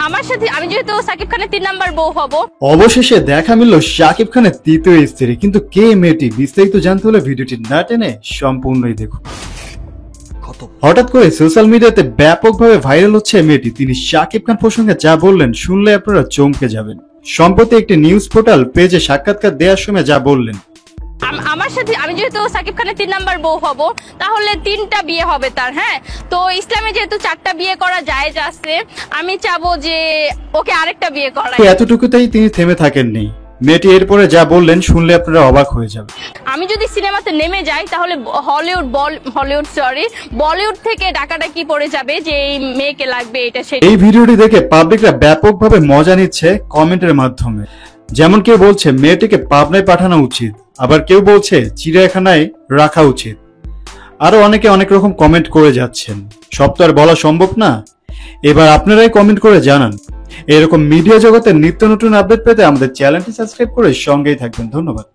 আমার সাথে আমি যেহেতু সাকিব খানের 3 নাম্বার বউ হব। অবশেষে দেখা মিলল শাকিব খানের তৃতীয় স্ত্রী, কিন্তু কে মেয়েটি বিস্তারিত জানতে হলে ভিডিওটি না টেনে সম্পূর্ণই দেখুন। হঠাৎ করে সোশ্যাল মিডিয়াতে ব্যাপকভাবে ভাইরাল হচ্ছে মেয়েটি। তিনি শাকিব খান প্রসঙ্গে যা বললেন শুনলে আপনারা চমকে যাবেন। সম্প্রতি একটি নিউজ পোর্টাল পেজে সাক্ষাৎকার দেওয়ার সময় যা বললেন, আমার সাথে আমি যেহেতু সাকিব খানের 3 নাম্বার বউ হব, তাহলে 3টা বিয়ে হবে তার। হ্যাঁ, তো ইসলামে যেহেতু 4টা বিয়ে করা জায়েজ আছে, আমি চাবো যে ওকে আরেকটা বিয়ে করাই। এতটুকুতেই তিনি থেমে থাকেননি। মেয়েটি এরপরে যা বললেন শুনলে আপনারা অবাক হয়ে যাবেন। আমি যদি সিনেমাতে নেমে যাই তাহলে বলিউড থেকে ডাকাডাকি পড়ে যাবে যে এই মেয়েকে লাগবে এটা সেটা। এই ভিডিওটি দেখে পাবলিকরা ব্যাপকভাবে মজা নিচ্ছে কমেন্টের মাধ্যমে। যেমন কেউ বলছে মেয়েটিকে পাবনায় পাঠানো উচিত, আবার কেউ বলছে চিড়িয়াখানায় রাখা উচিত। আরো অনেকে অনেক রকম কমেন্ট করে যাচ্ছেন। সব তো আর বলা সম্ভব না। এবার আপনারাই কমেন্ট করে জানান। এরকম মিডিয়া জগতের নিত্য নতুন আপডেট পেতে আমাদের চ্যানেলটি সাবস্ক্রাইব করে সঙ্গেই থাকবেন। ধন্যবাদ।